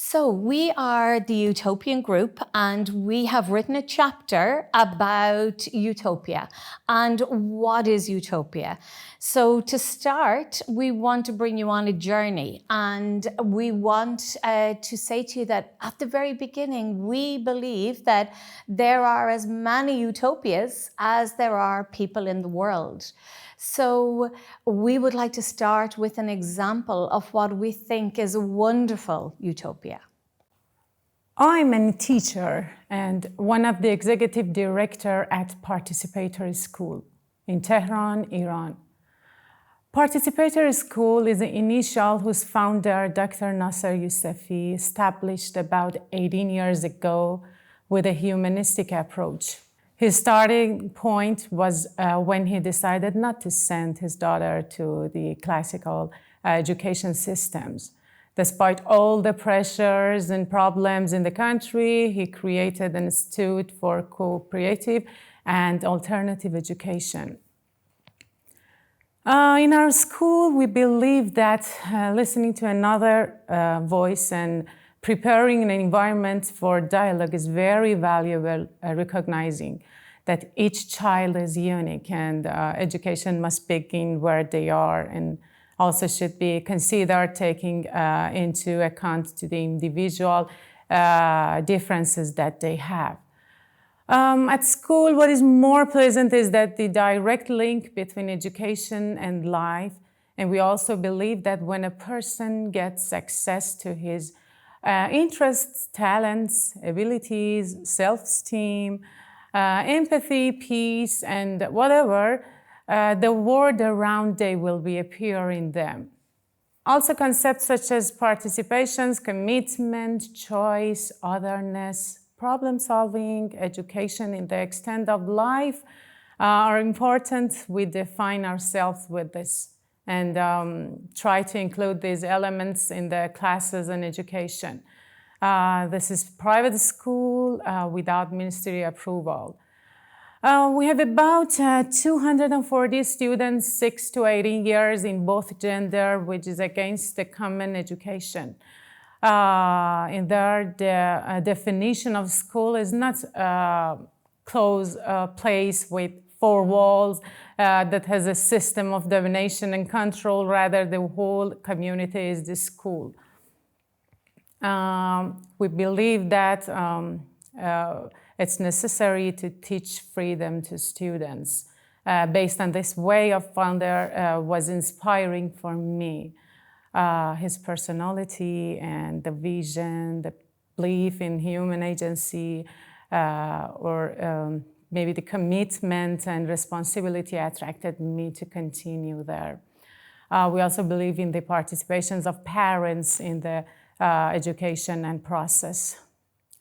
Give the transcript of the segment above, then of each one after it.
So we are the Utopian Group, and we have written a chapter about utopia and what is utopia. So to start, we want to bring you on a journey, and we want to say to you that at the very beginning, we believe that there are as many utopias as there are people in the world. So we would like to start with an example of what we think is a wonderful utopia. I'm a teacher and one of the executive director at Participatory School in Tehran, Iran. Participatory School is the initial whose founder, Dr. Nasser Yousefi, established about 18 years ago with a humanistic approach. His starting point was when he decided not to send his daughter to the classical education systems. Despite all the pressures and problems in the country, he created an institute for cooperative and alternative education. In our school, we believe that listening to another voice and preparing an environment for dialogue is very valuable, recognizing that each child is unique and education must begin where they are and also should be considered taking into account to the individual differences that they have. At school, what is more pleasant is that the direct link between education and life, and we also believe that when a person gets access to his interests, talents, abilities, self-esteem, empathy, peace, and whatever, the world around them will be appearing them. Also concepts such as participations, commitment, choice, otherness, problem solving, education in the extent of life are important. We define ourselves with this and try to include these elements in the classes and education. This is private school without ministry approval. We have about 240 students, 6 to 18 years in both gender, which is against the common education. In there, the definition of school is not a closed place with 4 walls that has a system of domination and control. Rather, the whole community is the school. We believe that it's necessary to teach freedom to students. Based on this way of founder was inspiring for me. His personality and the vision, the belief in human agency, or maybe the commitment and responsibility attracted me to continue there. We also believe in the participations of parents in the education and process.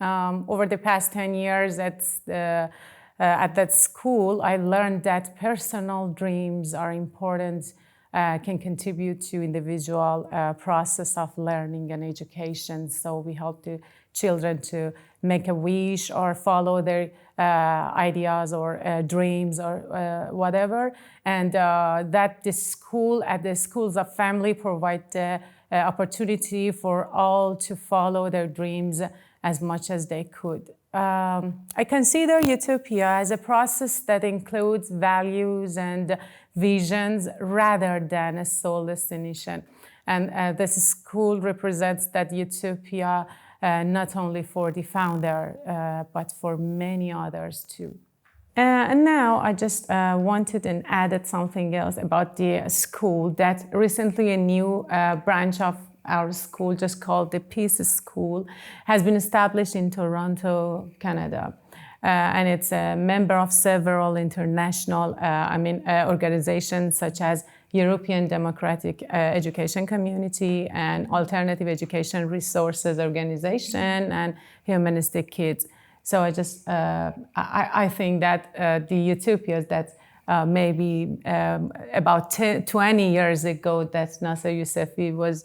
Over the past 10 years at that school, I learned that personal dreams are important, can contribute to individual process of learning and education. So we help the children to make a wish or follow their ideas or dreams or whatever. And that the school, at the schools of family, provide the opportunity for all to follow their dreams as much as they could. I consider utopia as a process that includes values and visions rather than a sole destination. And this school represents that utopia not only for the founder, but for many others too. And now I just wanted and added something else about the school, that recently a new branch of our school, just called the Peace School, has been established in Toronto, Canada. And it's a member of several international organizations such as European Democratic Education Community and Alternative Education Resources Organization and Humanistic Kids. So I think that the utopias that maybe about 20 years ago that Nasser Yousefi was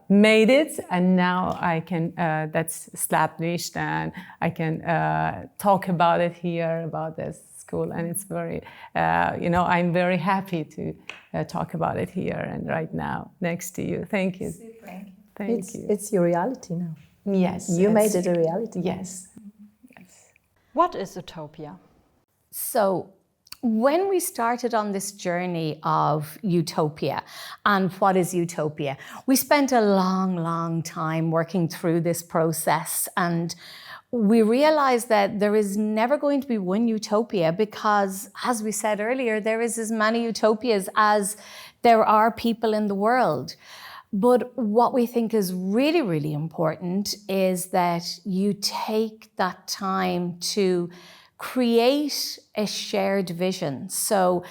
made it, and now I can that's established, and I can talk about it here about this school, and it's very I'm very happy to talk about it here and right now next to you. Thank you. Super. Thank you. It's your reality now. Yes. You made it a reality. Yes. What is utopia? So, when we started on this journey of utopia and what is utopia, we spent a long time working through this process, and we realized that there is never going to be one utopia because, as we said earlier, there is as many utopias as there are people in the world. But what we think is really important is that you take that time to create a shared vision. So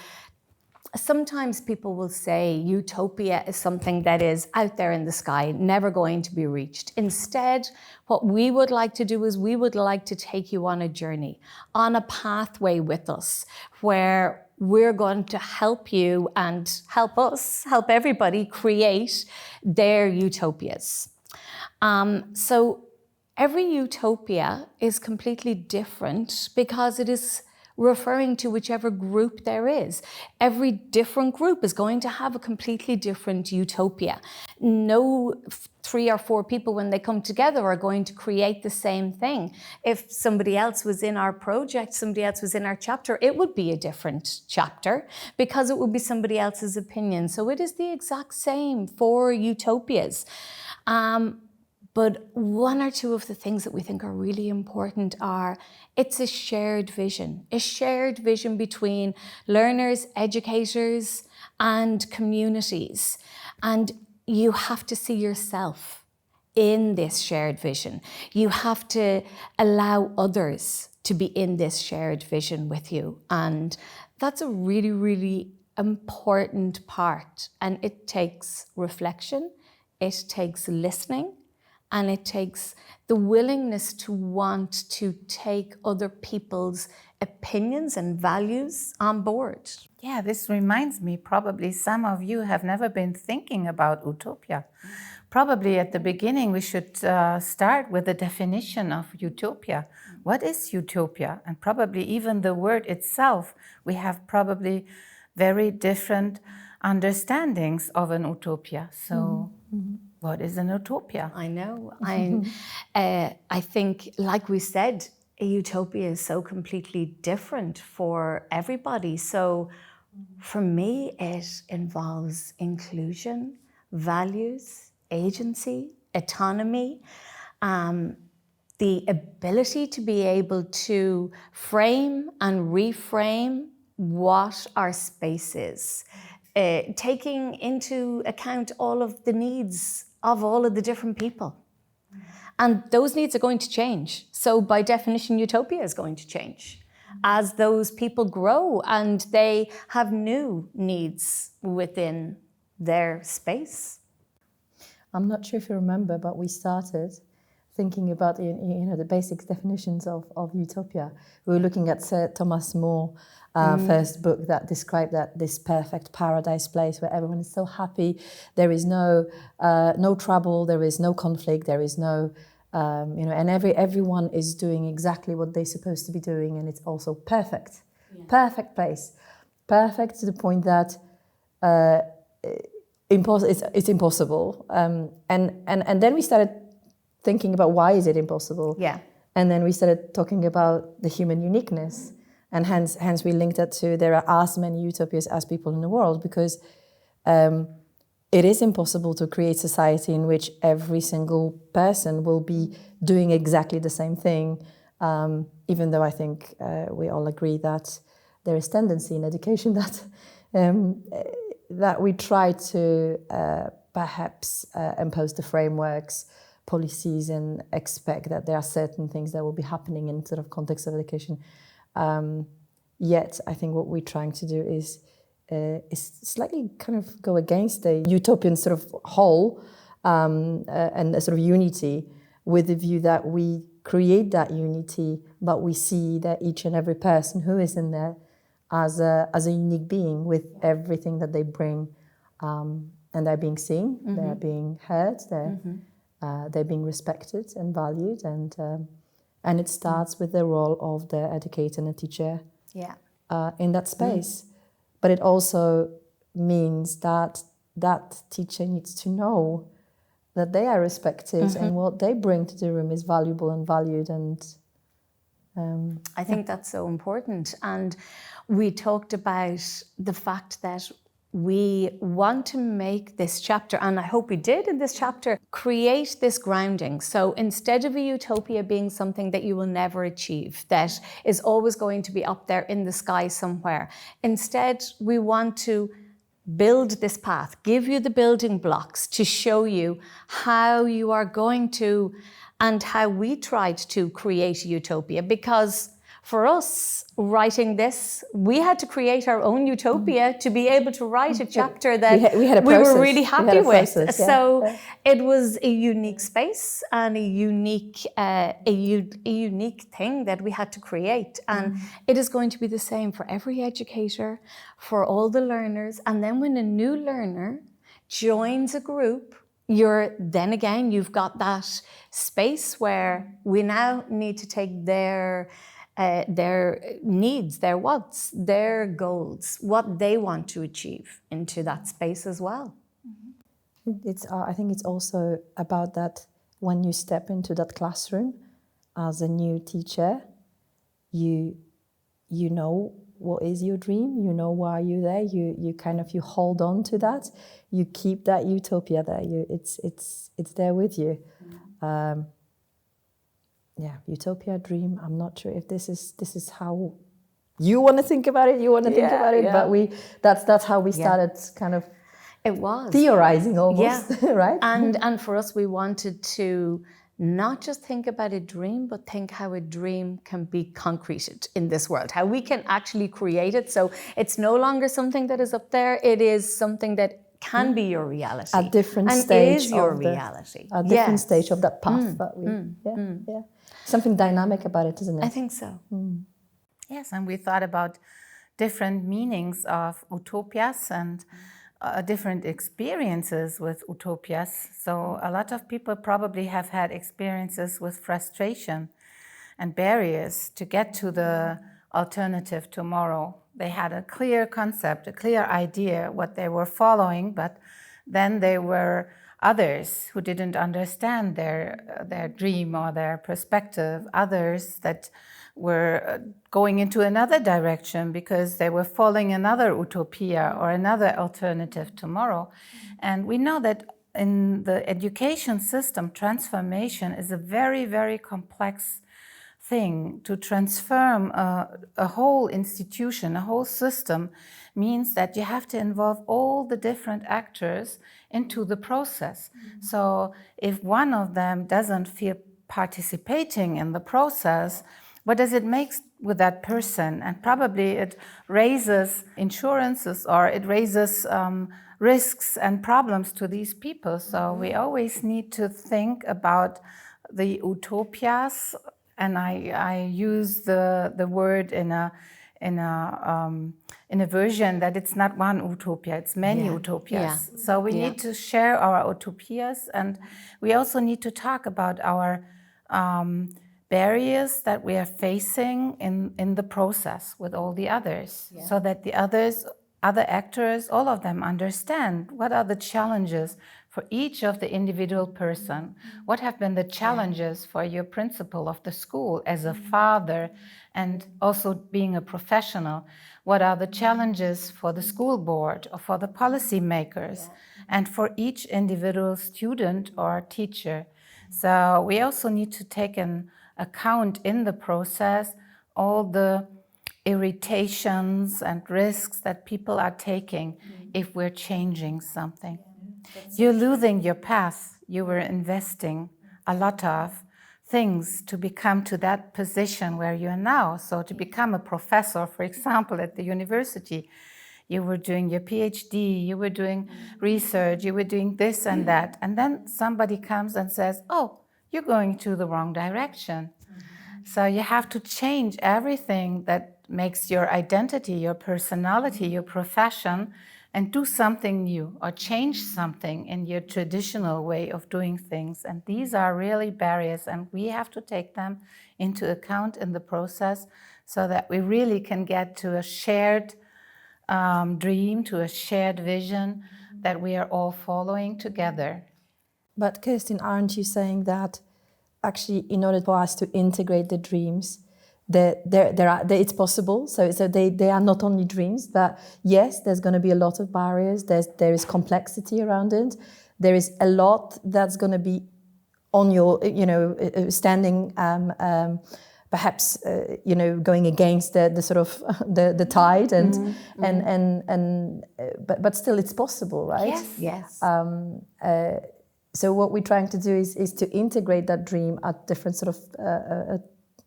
sometimes people will say utopia is something that is out there in the sky, never going to be reached. Instead, what we would like to do is we would like to take you on a journey, on a pathway with us, where we're going to help you and help us, help everybody create their utopias. So every utopia is completely different because it is referring to whichever group there is. Every different group is going to have a completely different utopia. No 3 or 4 people, when they come together, are going to create the same thing. If somebody else was in our project, somebody else was in our chapter, it would be a different chapter because it would be somebody else's opinion. So it is the exact same for utopias. But 1 or 2 of the things that we think are really important are, it's a shared vision between learners, educators, and communities. And you have to see yourself in this shared vision. You have to allow others to be in this shared vision with you. And that's a really important part. And it takes reflection, it takes listening, and it takes the willingness to want to take other people's opinions and values on board. Yeah, this reminds me, probably some of you have never been thinking about utopia. Probably at the beginning we should start with the definition of utopia. What is utopia? And probably even the word itself, we have probably very different understandings of an utopia. So what is an utopia? I know. I think, like we said, a utopia is so completely different for everybody. So for me, it involves inclusion, values, agency, autonomy, the ability to be able to frame and reframe what our space is, taking into account all of the needs of all of the different people. And those needs are going to change. So by definition, utopia is going to change as those people grow and they have new needs within their space. I'm not sure if you remember, but we started thinking about the basic definitions of utopia. We were looking at Sir Thomas More, first book that described this perfect paradise place where everyone is so happy. There is no trouble, there is no conflict, there is no and everyone is doing exactly what they're supposed to be doing, and it's also perfect, perfect place, perfect to the point that it's impossible. And then we started thinking about why is it impossible. Yeah. And then we started talking about the human uniqueness, and hence we linked that to there are as many utopias as people in the world, because it is impossible to create society in which every single person will be doing exactly the same thing, even though I think we all agree that there is tendency in education that we try to perhaps impose the frameworks, policies, and expect that there are certain things that will be happening in sort of context of education. Yet I think what we're trying to do is slightly kind of go against the utopian sort of whole and a sort of unity, with the view that we create that unity, but we see that each and every person who is in there as a unique being with everything that they bring, and they're being seen, they're being heard, they're being respected and valued, and it starts with the role of the educator and the teacher in that space. But it also means that that teacher needs to know that they are respected and what they bring to the room is valuable and valued. And I think that's so important. And we talked about the fact that we want to make this chapter, and I hope we did in this chapter, create this grounding. So instead of a utopia being something that you will never achieve, that is always going to be up there in the sky somewhere, instead we want to build this path, give you the building blocks to show you how you are going to, and how we tried to create a utopia. Because for us, writing this, we had to create our own utopia to be able to write a chapter that we had a we were process. really We happy had a with. process, yeah. So it was a unique space and a unique thing that we had to create. And it is going to be the same for every educator, for all the learners. And then when a new learner joins a group, you've got that space where we now need to take their needs, their wants, their goals, what they want to achieve into that space as well. I think it's also about that when you step into that classroom as a new teacher, you know what is your dream, you know why you're there, you hold on to that, you keep that utopia there, it's there with you. Utopia, dream. I'm not sure if this is how you want to think about it. But that's how we started kind of. It was theorizing almost, right? And for us, we wanted to not just think about a dream, but think how a dream can be concreted in this world, how we can actually create it. So it's no longer something that is up there. It is something that can be your reality. A different and stage is your of reality. A different stage of that path that we, Something dynamic about it, isn't it? I think so. Yes, and we thought about different meanings of utopias and different experiences with utopias. So a lot of people probably have had experiences with frustration and barriers to get to the alternative tomorrow. They had a clear concept, a clear idea what they were following, but then there were others who didn't understand their dream or their perspective, others that were going into another direction because they were following another utopia or another alternative tomorrow. And we know that in the education system, transformation is a very, very complex thing. To transform a whole institution, a whole system, means that you have to involve all the different actors into the process. So if one of them doesn't feel participating in the process, what does it make with that person? And probably it raises insurances or it raises risks and problems to these people. So we always need to think about the utopias, and I use the word in a version that it's not one utopia, it's many utopias. So we need to share our utopias, and we also need to talk about our barriers that we are facing in the process with all the others, so that the other actors, all of them understand what are the challenges for each of the individual person. What have been the challenges for your principal of the school as a father and also being a professional? What are the challenges for the school board or for the policy makers and for each individual student or teacher? So we also need to take an account in the process all the irritations and risks that people are taking if we're changing something. You're losing your path. You were investing a lot of things to become to that position where you are now. So to become a professor, for example, at the university, you were doing your PhD, you were doing research, you were doing this and that. And then somebody comes and says, oh, you're going to the wrong direction. So you have to change everything that makes your identity, your personality, your profession, and do something new or change something in your traditional way of doing things. And these are really barriers, and we have to take them into account in the process so that we really can get to a shared dream, to a shared vision that we are all following together. But Kirsten, aren't you saying that actually in order for us to integrate the dreams, it's possible? So they are not only dreams, but yes, there's going to be a lot of barriers. There is complexity around it. There is a lot that's going to be on your, standing, perhaps, going against the sort of the tide, but still it's possible, right? Yes. So what we're trying to do is to integrate that dream at different sort of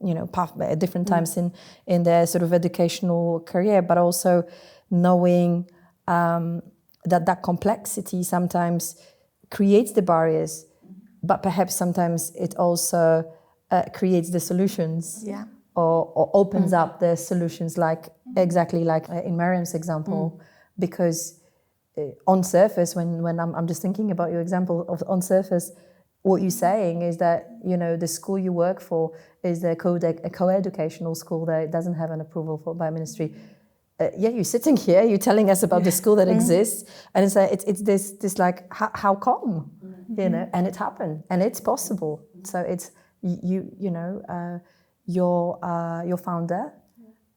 at different times in their sort of educational career, but also knowing that complexity sometimes creates the barriers, but perhaps sometimes it also creates the solutions, or opens up the solutions, exactly like in Miriam's example, because on surface, when I'm just thinking about your example of on surface, what you're saying is that the school you work for is a co-educational school that doesn't have an approval by ministry. You're sitting here, you're telling us about the school that exists, and it's this like how come, and it happened, and it's possible. So it's your founder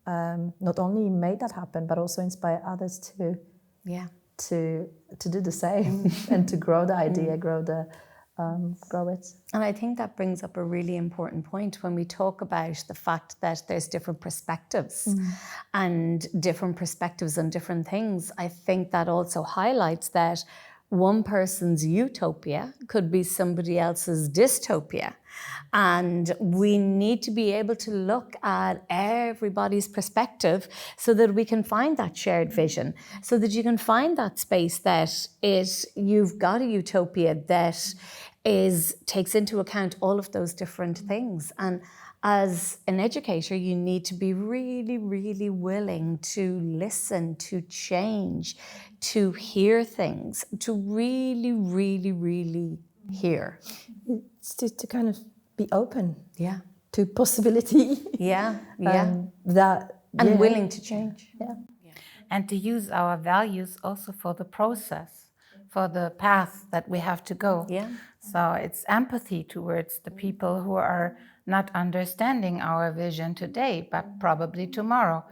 not only made that happen, but also inspire others to do the same and to grow the idea, grow it. And I think that brings up a really important point when we talk about the fact that there's different perspectives and different perspectives on different things. I think that also highlights that one person's utopia could be somebody else's dystopia. And we need to be able to look at everybody's perspective so that we can find that shared vision, so that you can find that space that you've got a utopia that takes into account all of those different things. And as an educator, you need to be really, really willing to listen, to change, to hear things, to really, really, really hear. It's to kind of be open, to possibility, and willing to change, and to use our values also for the process, for the path that we have to go. So it's empathy towards the people who are not understanding our vision today, but probably tomorrow.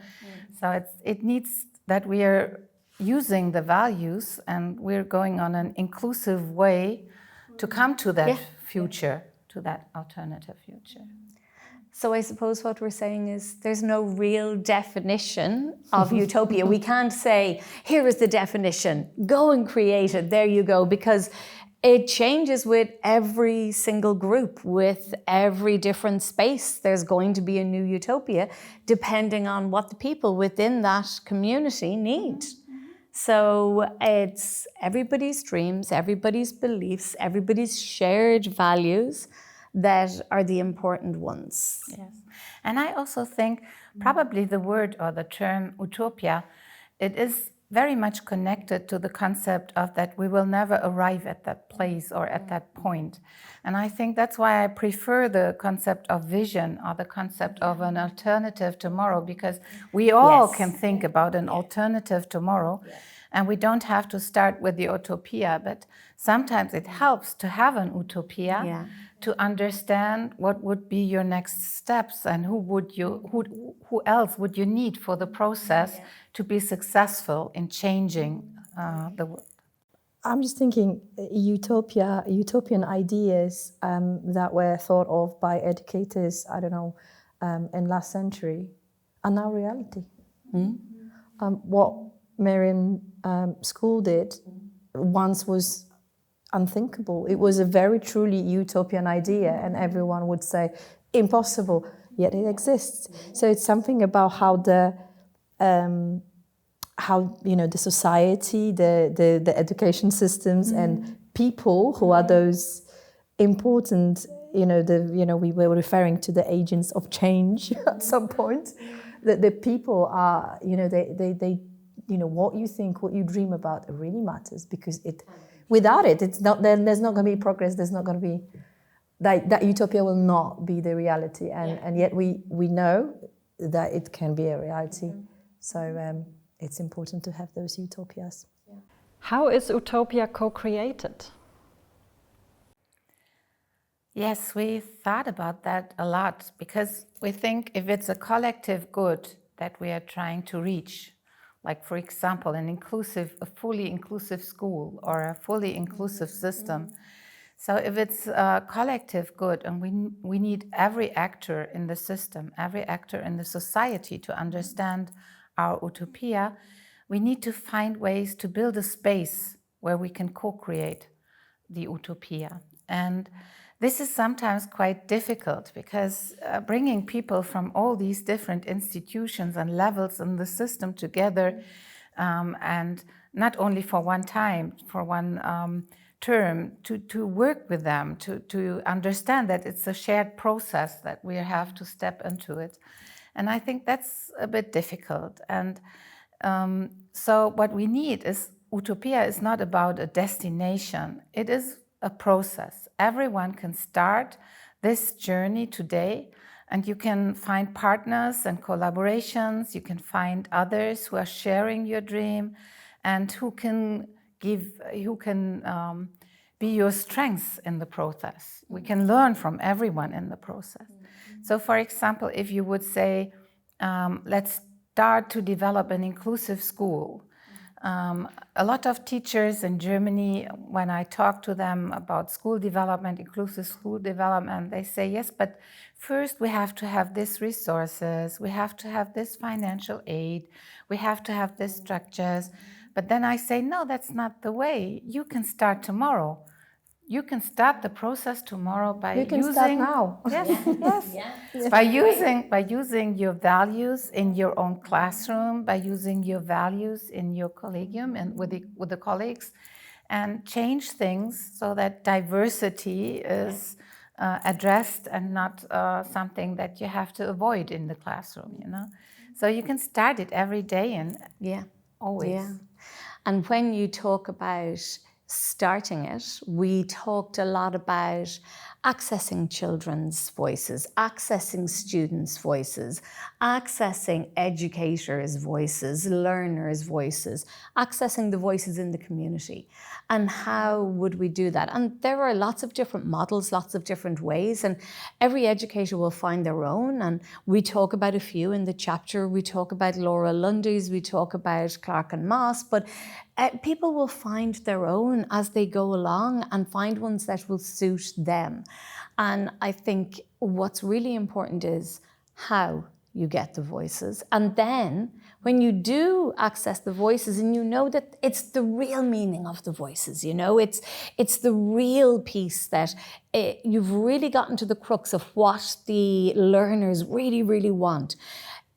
So it needs that we are using the values and we're going on an inclusive way to come to that future, to that alternative future. So I suppose what we're saying is there's no real definition of utopia. We can't say, here is the definition, go and create it, there you go, because it changes with every single group, with every different space. There's going to be a new utopia depending on what the people within that community need. So it's everybody's dreams, everybody's beliefs, everybody's shared values that are the important ones. Yes. And I also think probably the word or the term utopia, it is very much connected to the concept of that we will never arrive at that place or at that point. And I think that's why I prefer the concept of vision or the concept of an alternative tomorrow, because we all can think about an alternative tomorrow. And we don't have to start with the utopia, but sometimes it helps to have an utopia to understand what would be your next steps and who else would you need for the process to be successful in changing the world. I'm just thinking utopian ideas that were thought of by educators, I don't know, in last century are now reality. What Marian School did once was unthinkable. It was a very truly utopian idea, and everyone would say impossible, yet it exists. So it's something about how the society, the education systems, and people who are those important. We were referring to the agents of change at some point. That the people are, they what you think, what you dream about, it really matters, because without it, it's not. Then there's not going to be progress. There's not going to be that utopia will not be the reality, and yet we know that it can be a reality. So it's important to have those utopias. How is utopia co-created? Yes, we thought about that a lot because we think if it's a collective good that we are trying to reach, like for example, a fully inclusive school or a fully inclusive system. So if it's a collective good and we need every actor in the system, every actor in the society to understand our utopia, we need to find ways to build a space where we can co-create the utopia. And this is sometimes quite difficult because bringing people from all these different institutions and levels in the system together, and not only for one time, for one term, to work with them, to understand that it's a shared process that we have to step into it. And I think that's a bit difficult. And so what we need is, utopia is not about a destination, it is a process. Everyone can start this journey today, and you can find partners and collaborations, you can find others who are sharing your dream and who can be your strengths in the process. We can learn from everyone in the process. So for example, if you would say, let's start to develop an inclusive school. A lot of teachers in Germany, when I talk to them about school development, inclusive school development, they say, yes, but first we have to have these resources, we have to have this financial aid, we have to have these structures. But then I say, no, that's not the way. You can start tomorrow. You can start the process tomorrow by You can start now. Yes, yes. By using your values in your own classroom, by using your values in your collegium and with the colleagues, and change things so that diversity is addressed and not something that you have to avoid in the classroom. You know, so you can start it every day and always. Yeah. And when you talk about starting it, we talked a lot about accessing children's voices, accessing students' voices, accessing educators' voices, learners' voices, accessing the voices in the community. And how would we do that? And there are lots of different models, lots of different ways, and every educator will find their own. And we talk about a few in the chapter. We talk about Laura Lundy's, we talk about Clark and Moss, but people will find their own as they go along and find ones that will suit them. And I think what's really important is how you get the voices. And then when you do access the voices and you know that it's the real meaning of the voices, you know, it's the real piece that you've really gotten to the crux of what the learners really, really want.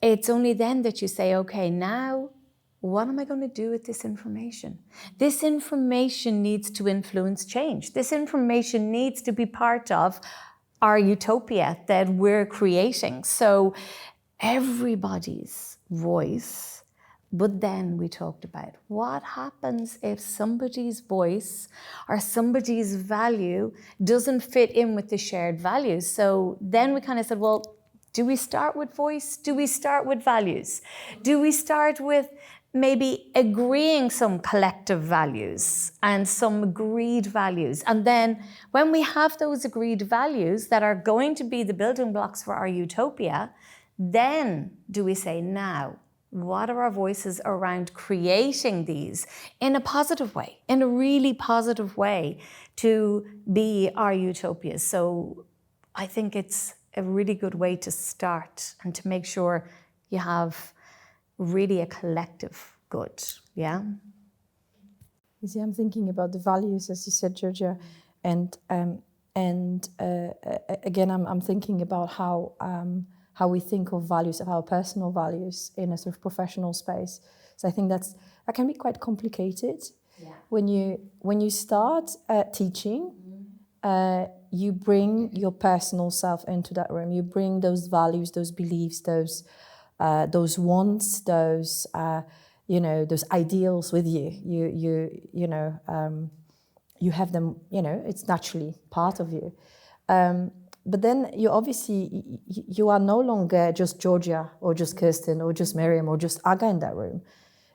It's only then that you say, okay, now what am I going to do with this information? This information needs to influence change. This information needs to be part of our utopia that we're creating. So everybody's voice, but then we talked about what happens if somebody's voice or somebody's value doesn't fit in with the shared values. So then we kind of said, well, do we start with voice? Do we start with values? Do we start with maybe agreeing some collective values and some agreed values? And then when we have those agreed values that are going to be the building blocks for our utopia, then do we say, now, what are our voices around creating these in a positive way, in a really positive way to be our utopias? So I think it's a really good way to start and to make sure you have really a collective good, yeah? You see, I'm thinking about the values, as you said, Georgia, and again, I'm thinking about how we think of values, of our personal values in a sort of professional space. So I think that can be quite complicated. Yeah. When you start teaching, you bring your personal self into that room. You bring those values, those beliefs, those wants, those those ideals with you. You have them. It's naturally part of you. But then you are no longer just Georgia or just Kirsten or just Miriam or just Aga in that room.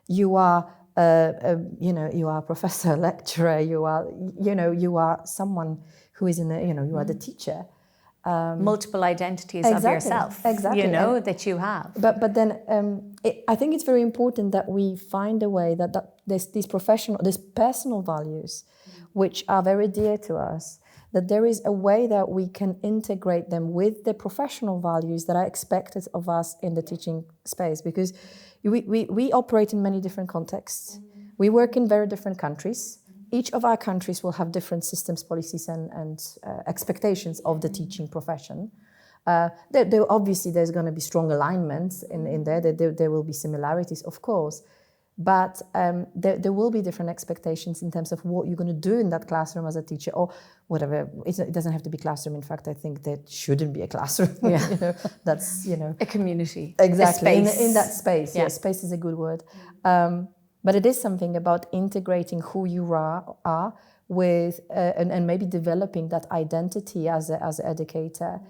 You are you are a professor, lecturer, you are someone who is you are the teacher. Multiple identities of yourself, exactly. that you have. But then I think it's very important that we find a way that these personal values, which are very dear to us, that there is a way that we can integrate them with the professional values that are expected of us in the teaching space, because we operate in many different contexts. We work in very different countries. Each of our countries will have different systems, policies, and expectations of the teaching profession. Obviously, there's going to be strong alignments in there. There will be similarities, of course. But there will be different expectations in terms of what you're going to do in that classroom as a teacher, or whatever. It doesn't have to be classroom. In fact, I think there shouldn't be a classroom. Yeah. That's a community. Exactly. A space. In that space. Yeah. Yeah, space is a good word. But it is something about integrating who you are with, and maybe developing that identity as an educator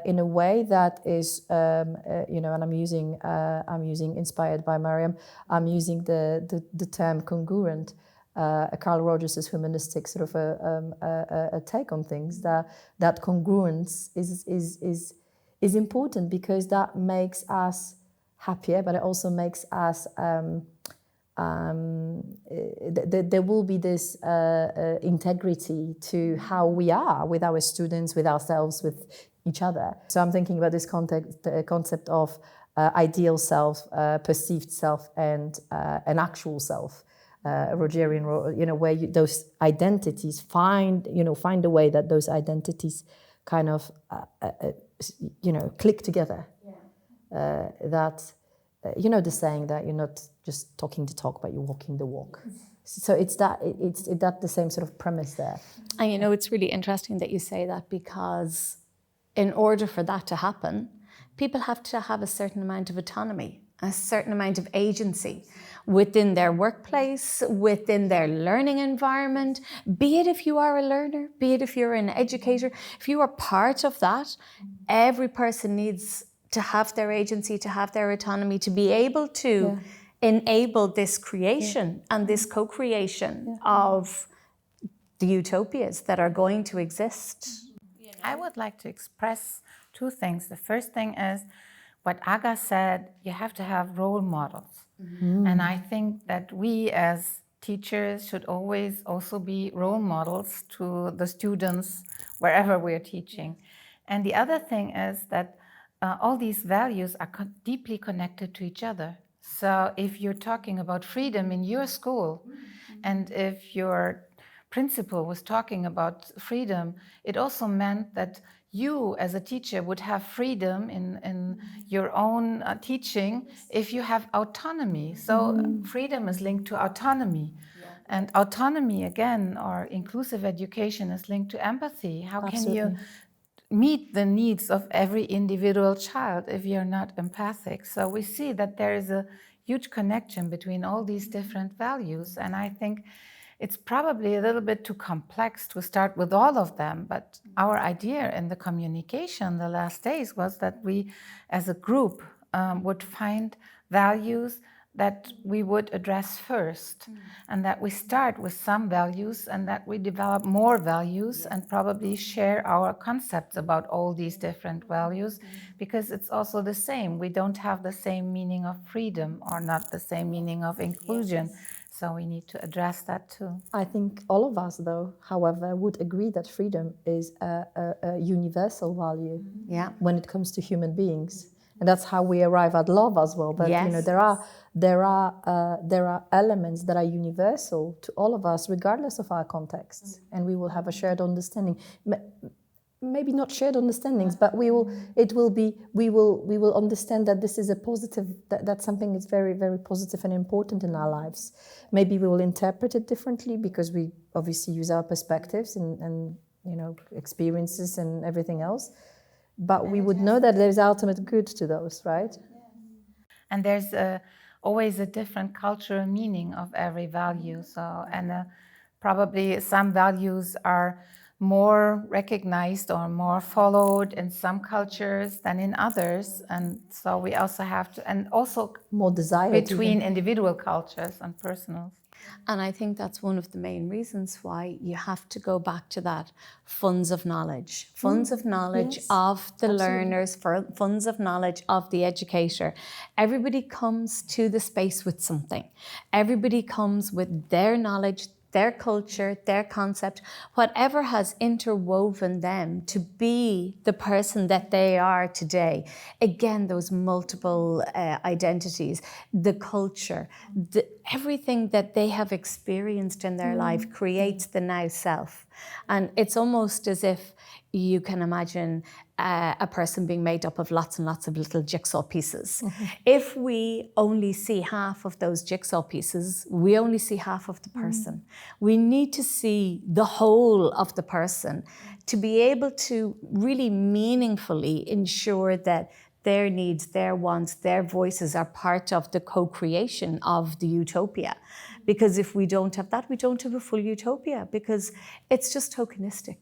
in a way that is, and I'm using inspired by Mariam. I'm using the term congruent. Carl Rogers' humanistic sort of a take on things. That congruence is important, because that makes us happier, but it also makes us. There will be this integrity to how we are with our students, with ourselves, with each other. So I'm thinking about this concept of ideal self, perceived self, and an actual self. Rogerian, where those identities find a way that those identities kind of click together. Yeah. The saying that you're not just talking the talk, but you're walking the walk. So it's that the same sort of premise there. And it's really interesting that you say that, because in order for that to happen, people have to have a certain amount of autonomy, a certain amount of agency within their workplace, within their learning environment, be it if you are a learner, be it if you're an educator. If you are part of that, every person needs to have their agency, to have their autonomy, to be able to enable this creation and this co-creation of the utopias that are going to exist. I would like to express two things. The first thing is what Aga said, you have to have role models. And I think that we as teachers should always also be role models to the students wherever we're teaching. And the other thing is that all these values are deeply connected to each other. So if you're talking about freedom in your school, and if your principal was talking about freedom, it also meant that you as a teacher would have freedom in your own teaching if you have autonomy. So freedom is linked to autonomy. And autonomy, again, or inclusive education, is linked to empathy. How can you meet the needs of every individual child if you're not empathic? So we see that there is a huge connection between all these different values. And I think it's probably a little bit too complex to start with all of them. But our idea in the communication the last days was that we, as a group, would find values that we would address first, and that we start with some values and that we develop more values and probably share our concepts about all these different values, because it's also the same. We don't have the same meaning of freedom, or not the same meaning of inclusion. So we need to address that too. I think all of us, though, however, would agree that freedom is a universal value when it comes to human beings. And that's how we arrive at love as well. But there are elements that are universal to all of us, regardless of our contexts, and we will have a shared understanding. Maybe not shared understandings, but we will understand that this is a positive. That's something that's very, very positive and important in our lives. Maybe we will interpret it differently because we obviously use our perspectives and experiences and everything else. But we would know that there's ultimate good to those, right? And there's always a different cultural meaning of every value. So, and probably some values are more recognized or more followed in some cultures than in others. And so we also have to, and also More desired between even. individual cultures and personal. And I think that's one of the main reasons why you have to go back to that funds of knowledge. Funds of knowledge yes, of the learners, funds of knowledge of the educator. Everybody comes to the space with something. Everybody comes with their knowledge, their culture, their concept, whatever has interwoven them to be the person that they are today. Again, those multiple identities, the culture, everything that they have experienced in their life creates the now self. And it's almost as if you can imagine a person being made up of lots and lots of little jigsaw pieces. If we only see half of those jigsaw pieces, we only see half of the person. We need to see the whole of the person to be able to really meaningfully ensure that their needs, their wants, their voices are part of the co-creation of the utopia. Because if we don't have that, we don't have a full utopia, because it's just tokenistic.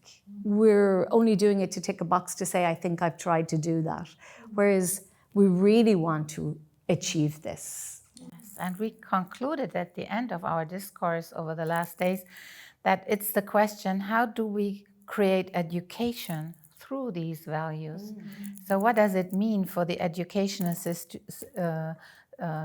We're only doing it to tick a box to say, I think I've tried to do that. Whereas we really want to achieve this. Yes, and we concluded at the end of our discourse over the last days that it's the question, how do we create education through these values? So what does it mean for the educational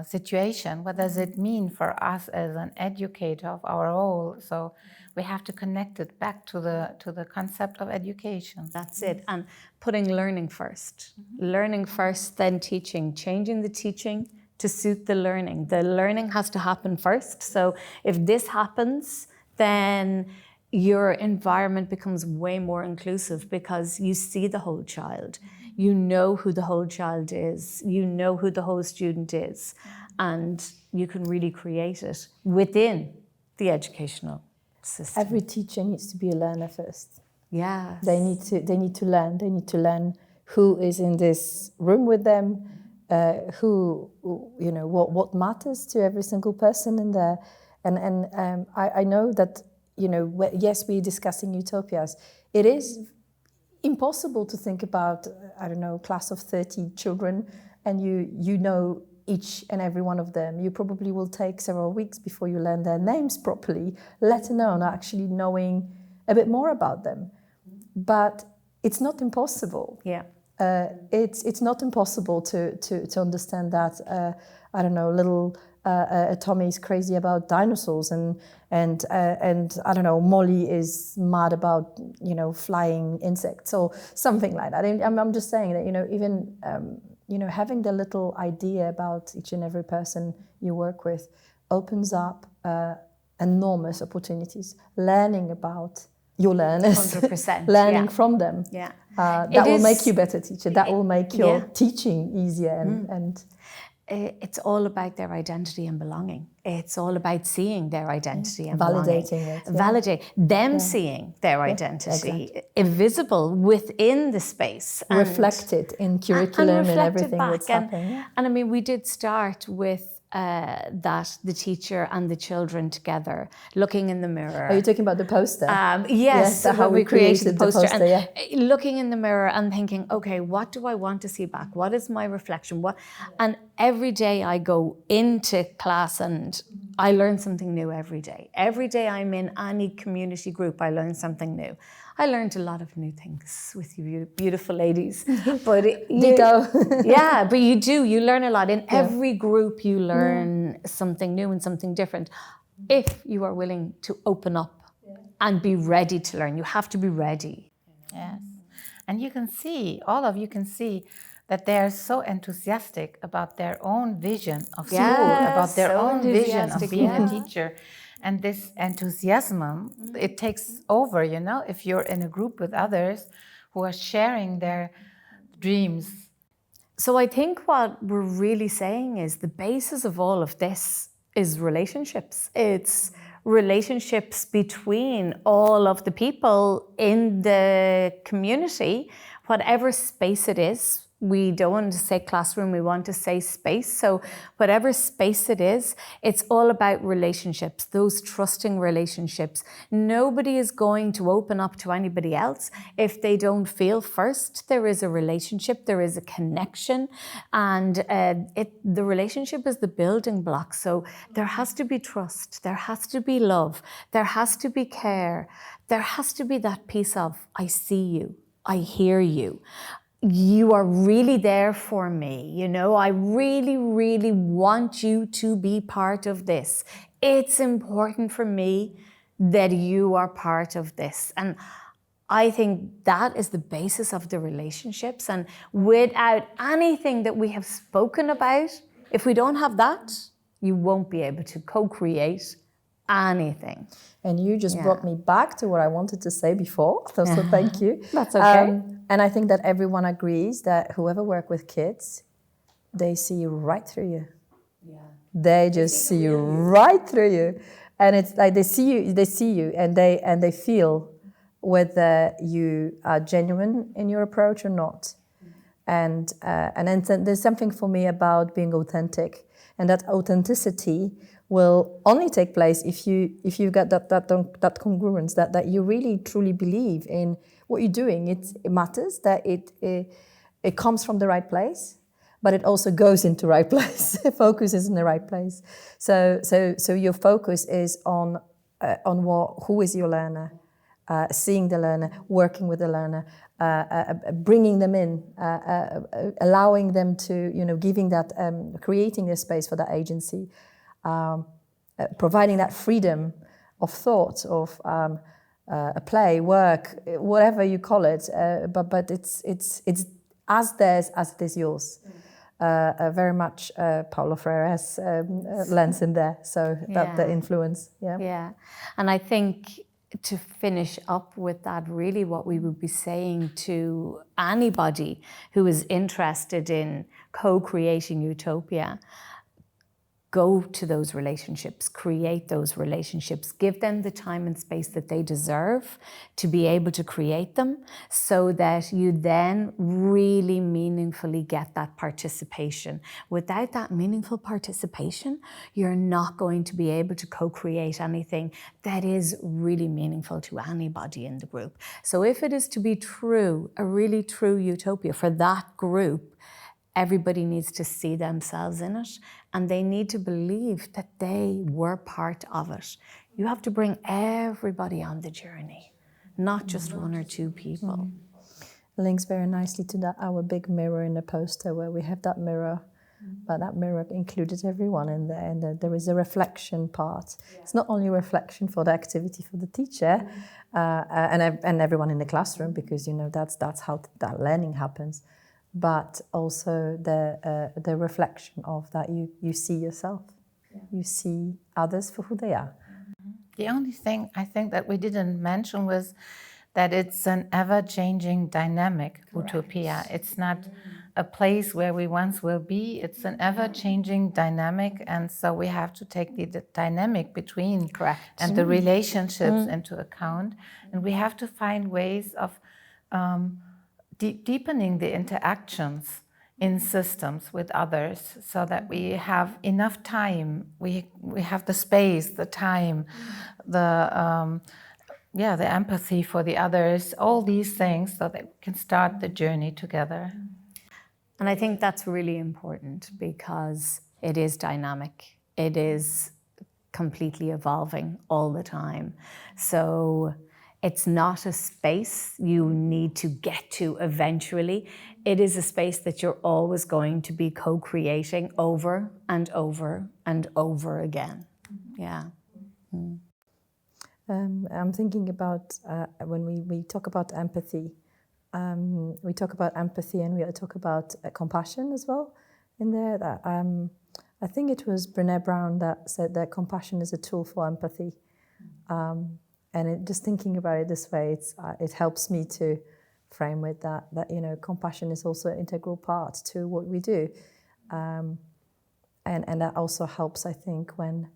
situation? What does it mean for us as an educator of our role? So we have to connect it back to the concept of education. That's it. And putting learning first. Learning first, then teaching. Changing the teaching to suit the learning. The learning has to happen first. So if this happens, then your environment becomes way more inclusive because you see the whole child. You know who the whole child is. You know who the whole student is. And you can really create it within the educational system. Every teacher needs to be a learner first. Yeah. They need to learn. They need to learn who is in this room with them, what matters to every single person in there. And I know that, yes, we're discussing utopias. It is impossible to think about, class of 30 children and you know each and every one of them. You probably will take several weeks before you learn their names properly, let alone actually knowing a bit more about them. But it's not impossible. Yeah. It's not impossible to understand that, little Tommy is crazy about dinosaurs and I don't know, Molly is mad about, flying insects or something like that. I'm just saying that, even, having the little idea about each and every person you work with opens up enormous opportunities. Learning about your learners, 100%, learning yeah. from them. Yeah. That will make you a better teacher. That will make your yeah. teaching easier and it's all about their identity and belonging. It's all about seeing their identity and belonging. Validating it. Yeah. Validate them seeing their identity, visible within the space. And reflected in curriculum and everything that's happening. Yeah. And I mean, we did start with the teacher and the children together, looking in the mirror. Are you talking about the poster? Yes, how we created the poster. And yeah. looking in the mirror and thinking, okay, what do I want to see back? What is my reflection? And every day I go into class and I learn something new every day. Every day I'm in any community group, I learn something new. I learned a lot of new things with you beautiful ladies. But yeah, but you learn a lot. In every group you learn something new and something different. If you are willing to open up and be ready to learn, you have to be ready. Yes. And you can see, all of you can see that they are so enthusiastic about their own vision of school, about their own vision of being a teacher. And this enthusiasm, it takes over, if you're in a group with others who are sharing their dreams. So I think what we're really saying is the basis of all of this is relationships. It's relationships between all of the people in the community, whatever space it is, We don't want to say classroom, we want to say space. So whatever space it is, it's all about relationships, those trusting relationships. Nobody is going to open up to anybody else if they don't feel first there is a relationship, there is a connection, and the relationship is the building block. So there has to be trust, there has to be love, there has to be care, there has to be that piece of, I see you, I hear you. You are really there for me, you know, I really, really want you to be part of this. It's important for me that you are part of this. And I think that is the basis of the relationships. And without anything that we have spoken about, if we don't have that, you won't be able to co-create anything. And you just brought me back to what I wanted to say before, so thank you. That's okay. And I think that everyone agrees that whoever work with kids, they see right through you. Yeah. They just see you right through you. And it's like they see you and they feel whether you are genuine in your approach or not. And then there's something for me about being authentic, and that authenticity will only take place if you get that congruence, that you really truly believe in what you're doing. It matters that it comes from the right place, but it also goes into the right place. Focus is in the right place. So your focus is on who is your learner, seeing the learner, working with the learner, bringing them in, allowing them to, giving that, creating a space for that agency. Providing that freedom of thought, of a play, work, whatever you call it, but it's as theirs as it is yours. Very much Paulo Freire's lens in there, so that the influence, Yeah, and I think to finish up with that, really what we would be saying to anybody who is interested in co-creating utopia, go to those relationships, create those relationships, give them the time and space that they deserve to be able to create them, so that you then really meaningfully get that participation. Without that meaningful participation, you're not going to be able to co-create anything that is really meaningful to anybody in the group. So if it is to be true, a really true utopia for that group, everybody needs to see themselves in it, and they need to believe that they were part of it. You have to bring everybody on the journey, not just one or two people. Links very nicely to that, our big mirror in the poster, where we have that mirror, but that mirror included everyone in there, and there is a reflection part. It's not only a reflection for the activity for the teacher and everyone in the classroom, because that's how that learning happens, but also the reflection of that you see yourself, you see others for who they are. The only thing I think that we didn't mention was that it's an ever-changing dynamic utopia. It's not a place where we once will be. It's an ever-changing dynamic, and so we have to take the dynamic between and the relationships into account, and we have to find ways of deepening the interactions in systems with others, so that we have enough time, we have the space, the time, the empathy for the others, all these things, so that we can start the journey together. And I think that's really important, because it is dynamic. It is completely evolving all the time. So it's not a space you need to get to eventually. It is a space that you're always going to be co-creating over and over and over again. Yeah. I'm thinking about when we talk about empathy, we talk about empathy and we talk about compassion as well in there. That, I think it was Brené Brown that said that compassion is a tool for empathy. And just thinking about it this way, it helps me to frame with that compassion is also an integral part to what we do, and that also helps, I think, when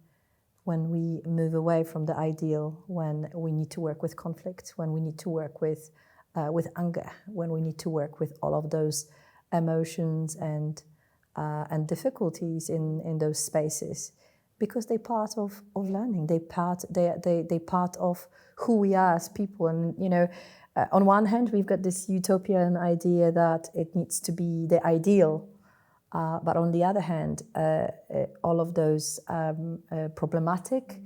we move away from the ideal, when we need to work with conflict, when we need to work with anger, when we need to work with all of those emotions and difficulties in those spaces, because they're part of learning. They're part of who we are as people. And on one hand, we've got this utopian idea that it needs to be the ideal, but on the other hand, all of those problematic,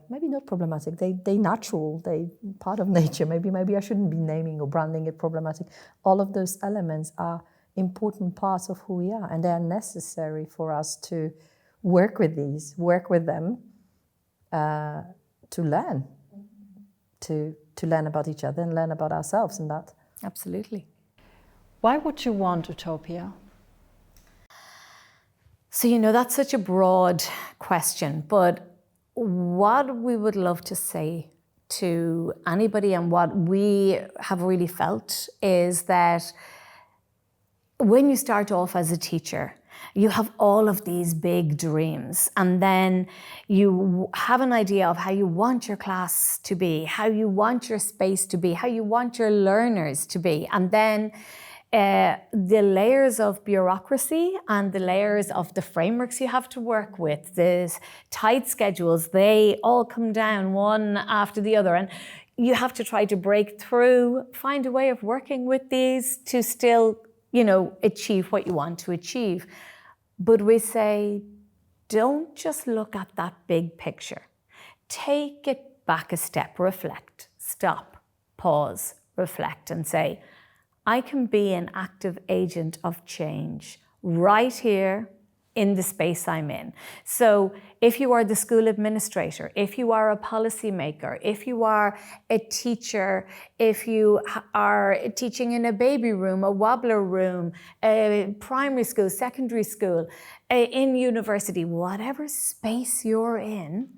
maybe not problematic, they natural, they part of nature. Maybe I shouldn't be naming or branding it problematic. All of those elements are important parts of who we are, and they are necessary for us to work with them, to learn, to learn about each other and learn about ourselves in that. Absolutely. Why would you want utopia? So, that's such a broad question, but what we would love to say to anybody, and what we have really felt, is that when you start off as a teacher, you have all of these big dreams, and then you have an idea of how you want your class to be, how you want your space to be, how you want your learners to be. And then the layers of bureaucracy and the layers of the frameworks you have to work with, the tight schedules, they all come down one after the other. And you have to try to break through, find a way of working with these to still, achieve what you want to achieve. But we say, don't just look at that big picture. Take it back a step, reflect, stop, pause, reflect, and say, I can be an active agent of change right here in the space I'm in. So if you are the school administrator, if you are a policymaker, if you are a teacher, if you are teaching in a baby room, a wobbler room, a primary school, secondary school, in university, whatever space you're in,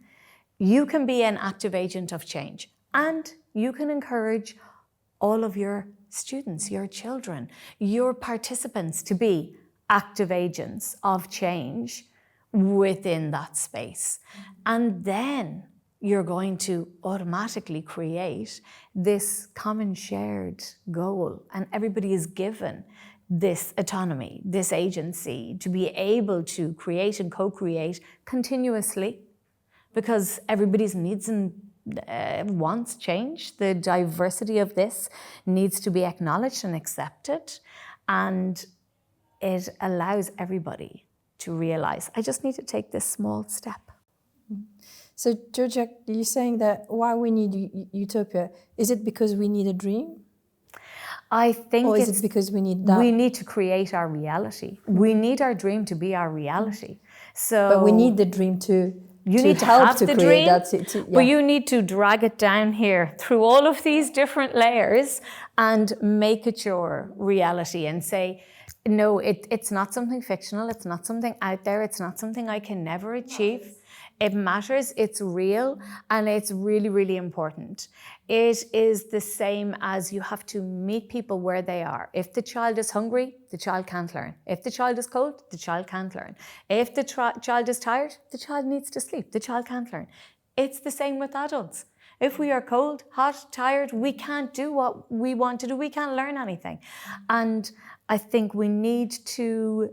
you can be an active agent of change. And you can encourage all of your students, your children, your participants to be active agents of change within that space. And then you're going to automatically create this common shared goal, and everybody is given this autonomy, this agency to be able to create and co-create continuously, because everybody's needs and wants change. The diversity of this needs to be acknowledged and accepted, and it allows everybody to realize, I just need to take this small step. So, Georgia, you're saying that why we need utopia? Is it because we need a dream? I think Or is it because we need that? We need to create our reality. We need our dream to be our reality. So, but we need the dream to need to help have to the create dream, that. but you need to drag it down here through all of these different layers and make it your reality, and say, no, it's not something fictional, it's not something out there, it's not something I can never achieve. It matters, it's real, and it's really, really important. It is the same as you have to meet people where they are. If the child is hungry, the child can't learn. If the child is cold, the child can't learn. If the child is tired, the child needs to sleep. The child can't learn. It's the same with adults. If we are cold, hot, tired, we can't do what we want to do. We can't learn anything. And I think we need to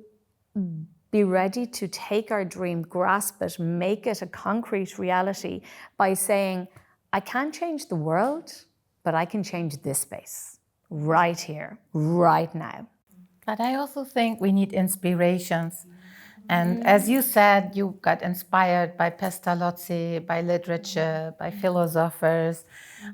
be ready to take our dream, grasp it, make it a concrete reality by saying, I can't change the world, but I can change this space right here, right now. But I also think we need inspirations. And as you said, you got inspired by Pestalozzi, by literature, by philosophers.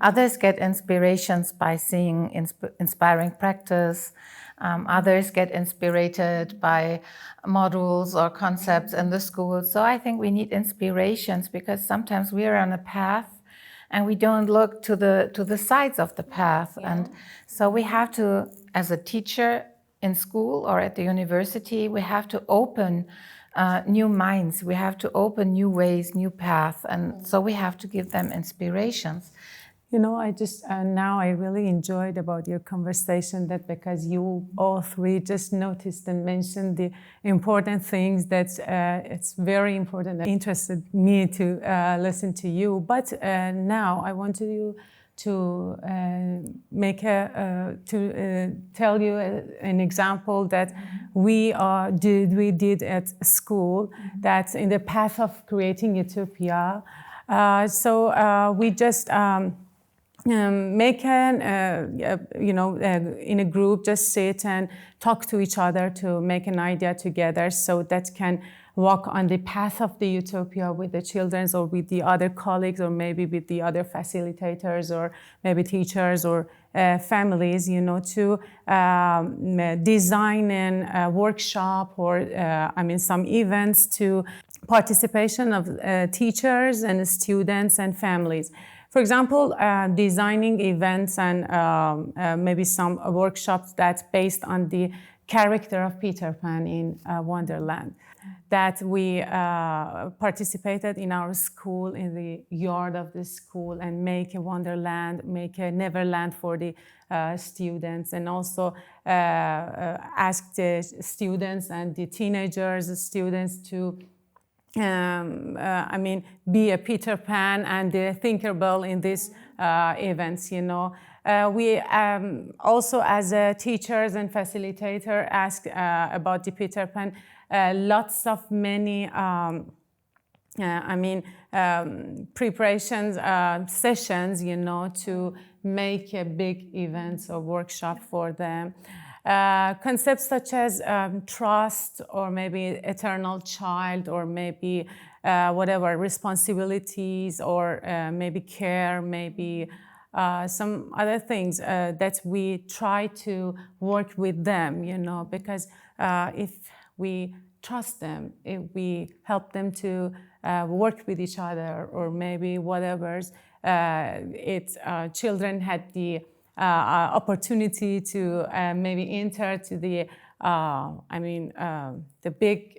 Others get inspirations by seeing inspiring practice. Others get inspired by models or concepts in the school. So I think we need inspirations, because sometimes we are on a path and we don't look to the sides of the path. Yeah. And so we have to, as a teacher in school or at the university, we have to open new minds. We have to open new ways, new paths. And so we have to give them inspirations. I just now I really enjoyed about your conversation, that because you all three just noticed and mentioned the important things that it's very important and interested me to listen to you. But now I want you to tell you an example that we did at school. That's in the path of creating utopia. We just make in a group, just sit and talk to each other to make an idea together, so that can walk on the path of the utopia with the children or with the other colleagues, or maybe with the other facilitators, or maybe teachers or families, to design a workshop or some events to participation of teachers and students and families. For example, designing events and maybe some workshops that's based on the character of Peter Pan in Wonderland, that we participated in our school, in the yard of the school, and make a Wonderland, make a Neverland for the students, and also ask the students and the students to be a Peter Pan and the Tinkerbell in these events, We also, as teachers and facilitator, ask about the Peter Pan, lots of many, preparations, sessions, to make a big event or workshop for them. Concepts such as trust, or maybe eternal child, or maybe whatever responsibilities, or maybe care, maybe some other things that we try to work with them, because if we trust them, if we help them to work with each other, or maybe whatever's, children had the opportunity to maybe enter to the big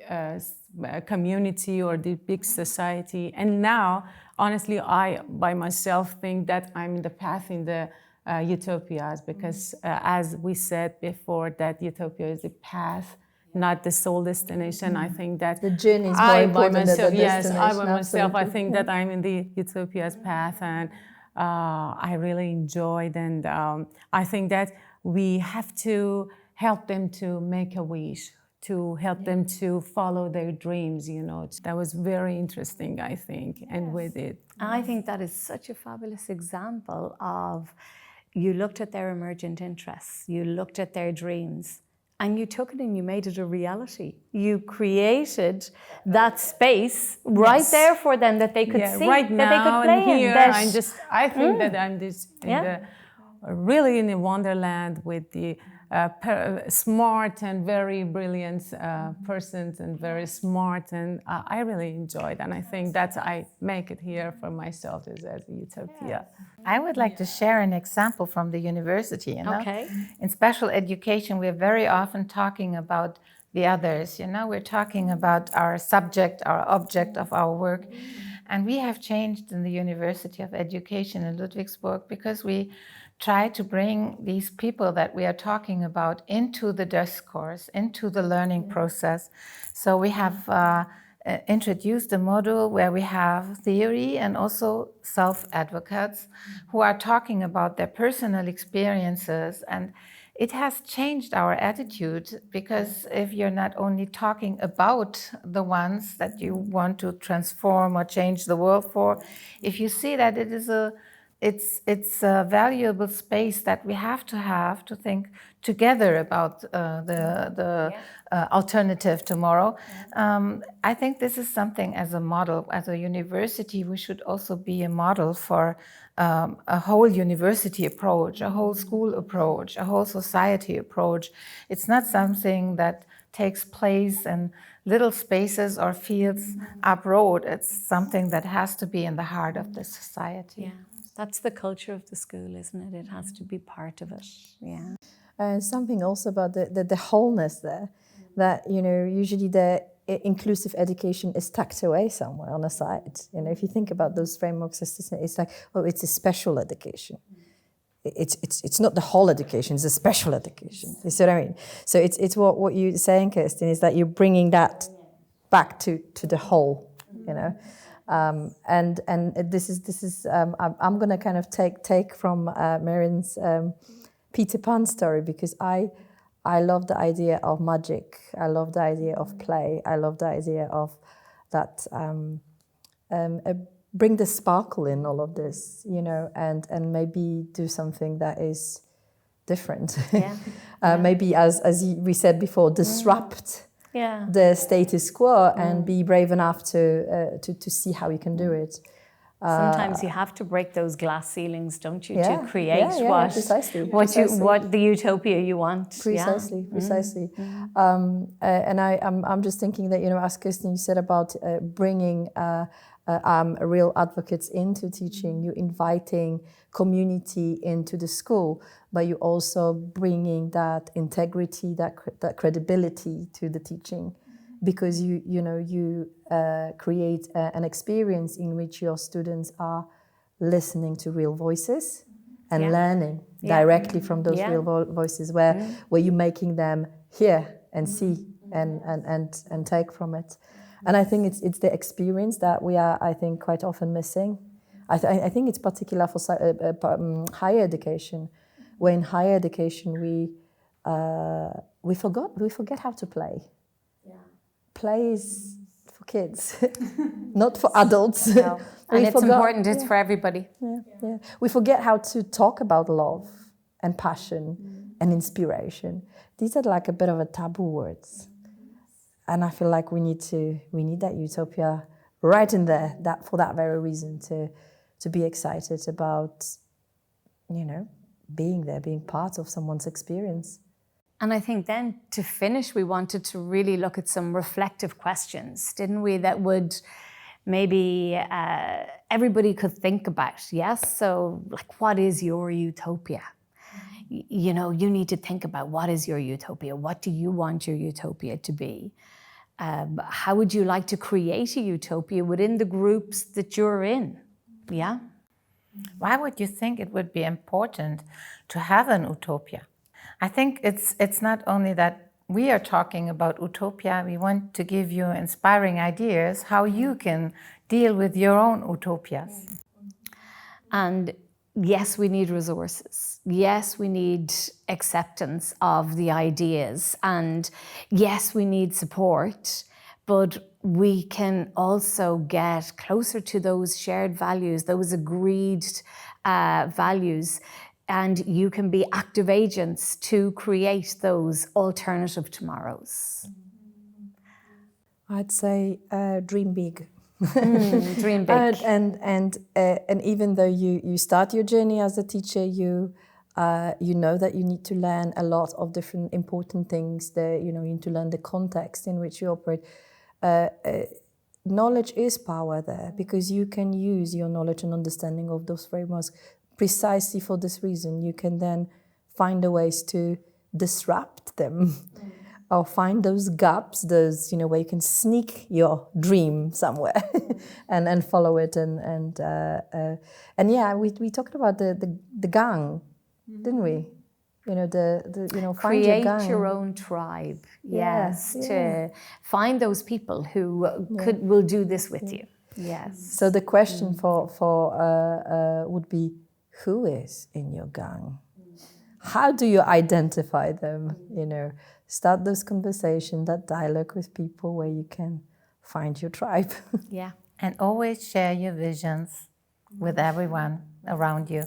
community or the big society. And now, honestly, I by myself think that I'm in the path in the utopias, because as we said before, that utopia is the path, not the sole destination. I think that the journey is more important than the destination. Yes, I by myself, I think that I'm in the utopia's path, and I really enjoyed, and I think that we have to help them to make a wish, to help them to follow their dreams, That was very interesting, I think, and with it. I think that is such a fabulous example of, you looked at their emergent interests, you looked at their dreams, and you took it and you made it a reality. You created that space right there for them, that they could see, right that now, they could play and here, in. I think that I'm just really in a wonderland with the smart and very brilliant persons, and very smart, and I really enjoyed, and I think that I make it here for myself as a utopia. I would like to share an example from the university. Okay. In special education, we're very often talking about the others. We're talking about our subject, our object of our work, and we have changed in the University of Education in Ludwigsburg, because we try to bring these people that we are talking about into the discourse, into the learning process. So we have introduced a module where we have theory and also self-advocates who are talking about their personal experiences, and it has changed our attitude, because if you're not only talking about the ones that you want to transform or change the world for, if you see that it's a valuable space that we have to think together about the alternative tomorrow. I think this is something, as a model, as a university, we should also be a model for a whole university approach, a whole school approach, a whole society approach. It's not something that takes place in little spaces or fields abroad. It's something that has to be in the heart of the society. Yeah. That's the culture of the school, isn't it? It has to be part of it. Yeah. Something also about the wholeness there, that usually the inclusive education is tucked away somewhere on the side. If you think about those frameworks, it's like, oh, it's a special education. It's not the whole education; it's a special education. You see what I mean? So it's what you're saying, Kirsten, is that you're bringing that back to the whole. And this is I'm going to kind of take from Marian's Peter Pan story, because I love the idea of magic. I love the idea of play. I love the idea of that bring the sparkle in all of this, you know, and maybe do something that is different. Maybe as we said before, disrupt the status quo and be brave enough to see how you can do it. Sometimes you have to break those glass ceilings, don't you, to create precisely. what the utopia you want. Precisely. And I'm just thinking that, you know, as Kirsten, you said about bringing real advocates into teaching, you inviting community into the school, but you also bringing that integrity, that credibility to the teaching, because you create an experience in which your students are listening to real voices and learning directly from those real voices, where you're making them hear and see and take from it. And I think it's the experience that we are, I think, quite often missing. I think it's particular for higher education, where in higher education we forget how to play. Play is for kids, not for adults. No. And it's important, it's for everybody. We forget how to talk about love and passion and inspiration. These are like a bit of a taboo words. And I feel like we need that utopia right in there, that for that very reason, to be excited about, you know, being there, being part of someone's experience. And I think then to finish, we wanted to really look at some reflective questions, didn't we, that would maybe everybody could think about, yes? So like, what is your utopia? You know, you need to think about, what is your utopia? What do you want your utopia to be? How would you like to create a utopia within the groups that you're in? Yeah? Why would you think it would be important to have an utopia? I think it's not only that we are talking about utopia, we want to give you inspiring ideas how you can deal with your own utopias. And yes, we need resources. Yes, we need acceptance of the ideas. And yes, we need support. But we can also get closer to those shared values, those agreed values. And you can be active agents to create those alternative tomorrows. I'd say dream big. Dream big. And even though you start your journey as a teacher, you know that you need to learn a lot of different important things. You need to learn the context in which you operate. Knowledge is power there, because you can use your knowledge and understanding of those frameworks precisely for this reason. You can then find the ways to disrupt them. Or find those gaps, where you can sneak your dream somewhere and follow it and we talked about the gang, didn't we? Find create your gang. your own tribe. Yes, to find those people who will do this with you. Yes. So the question for would be, who is in your gang? How do you identify them? Start those conversations, that dialogue with people where you can find your tribe. Yeah. And always share your visions with everyone around you.